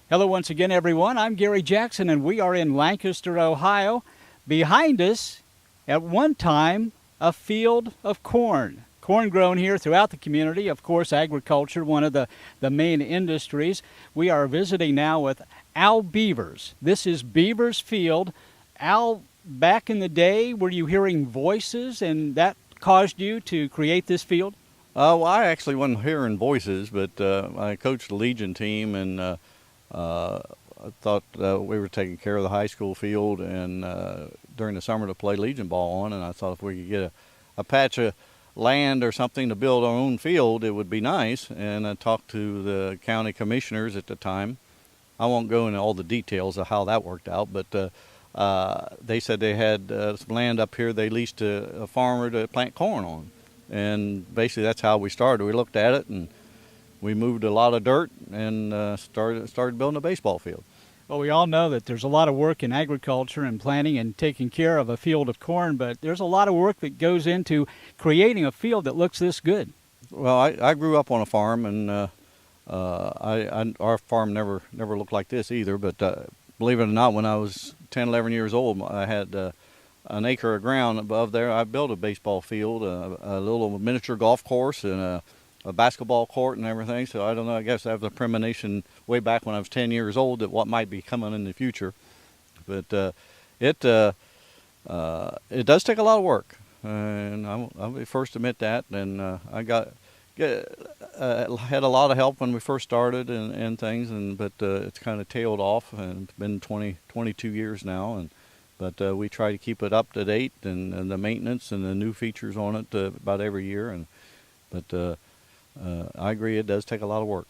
Hello once again, everyone. I'm Gary Jackson, and we are in Lancaster, Ohio. Behind us, at one time, a field of corn. Corn grown here throughout the community. Of course, agriculture, one of the main industries. We are visiting now with Al Beavers. This is Beavers Field. Al, back in the day, were you hearing voices and that caused you to create this field? Well, I actually wasn't hearing voices, but I coached the Legion team, and I thought we were taking care of the high school field, and during the summer to play Legion ball on, and I thought if we could get a patch of land or something to build our own field, it would be nice. And I talked to the county commissioners at the time. I won't go into all the details of how that worked out, but they said they had some land up here they leased to a farmer to plant corn on. And basically that's how we started. We looked at it and we moved a lot of dirt and started building a baseball field. Well, we all know that there's a lot of work in agriculture and planting and taking care of a field of corn, but there's a lot of work that goes into creating a field that looks this good. Well, I grew up on a farm, and our farm never looked like this either. But believe it or not, when I was 10, 11 years old, I had an acre of ground above there. I built a baseball field, a little miniature golf course, and a basketball court and everything. So I don't know, I guess I have a premonition way back when I was 10 years old that what might be coming in the future. But it does take a lot of work, and I'll be first to admit that. And I had a lot of help when we first started and things, but it's kind of tailed off, and it's been 22 years now. But we try to keep it up to date, and the maintenance and the new features on it about every year. But I agree, it does take a lot of work.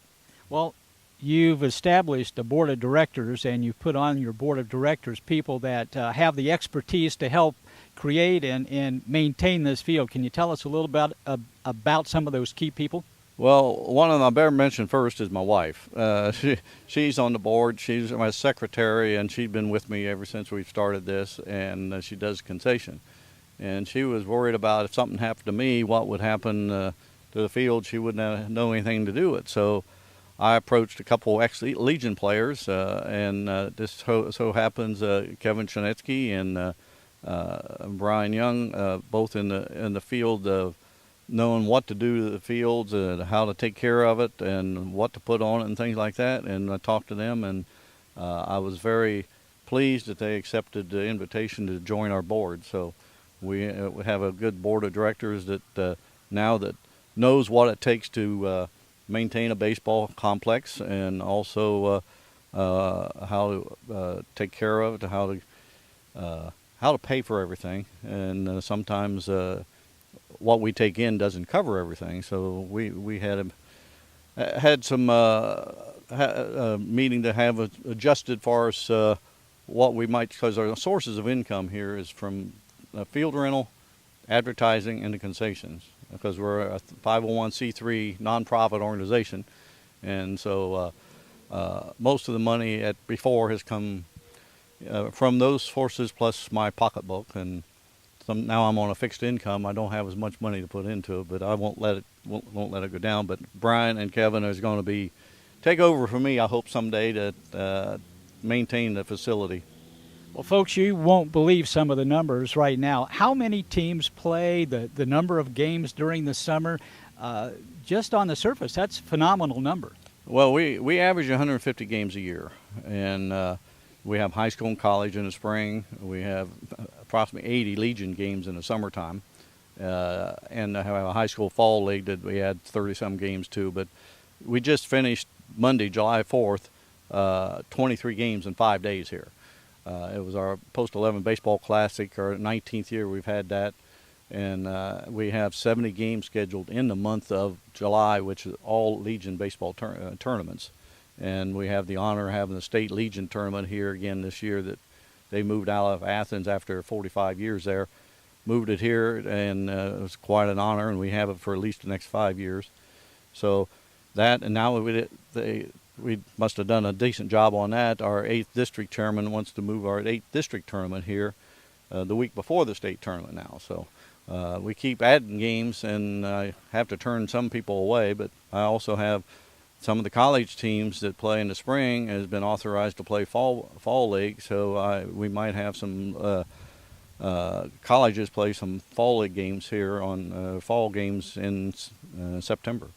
Well, you've established a board of directors, and you've put on your board of directors people that have the expertise to help create and maintain this field. Can you tell us a little about some of those key people? Well, one of them I better mention first is my wife. She's on the board. She's my secretary, and she's been with me ever since we started this, and she does concession. And she was worried about if something happened to me, what would happen to the field. She wouldn't know anything to do with it. So I approached a couple ex-Legion players, and this so happens Kevin Chanetsky and Brian Young, both in the field of knowing what to do to the fields, how to take care of it, and what to put on it, and things like that. And I talked to them, and I was very pleased that they accepted the invitation to join our board. So we have a good board of directors that now that knows what it takes to maintain a baseball complex, and also how to take care of it, how to pay for everything, and sometimes what we take in doesn't cover everything. So we had some meeting to have adjusted for us what we might, because our sources of income here is from field rental, advertising, and the concessions, because we're a 501c3 nonprofit organization, and so most of the money before has come from those sources, plus my pocketbook. And now I'm on a fixed income. I don't have as much money to put into it, but I won't let it go down. But Brian and Kevin is going to take over for me, I hope someday, to maintain the facility. Well, folks, you won't believe some of the numbers right now. How many teams play, the number of games during the summer, just on the surface, that's a phenomenal number. Well, we average 150 games a year, and we have high school and college in the spring. We have approximately 80 Legion games in the summertime, and I have a high school fall league that we had 30-some games too. But we just finished Monday, July 4th, 23 games in 5 days here. It was our Post-11 Baseball Classic, our 19th year we've had that, and we have 70 games scheduled in the month of July, which is all Legion baseball tournaments. And we have the honor of having the State Legion tournament here again this year, that they moved out of Athens after 45 years there, moved it here, and it was quite an honor, and we have it for at least the next 5 years. So that, and now we must have done a decent job on that. Our 8th district chairman wants to move our 8th district tournament here the week before the state tournament now. So we keep adding games, and I have to turn some people away, but I also have some of the college teams that play in the spring has been authorized to play fall league. So we might have some colleges play some fall league games here on fall games in September.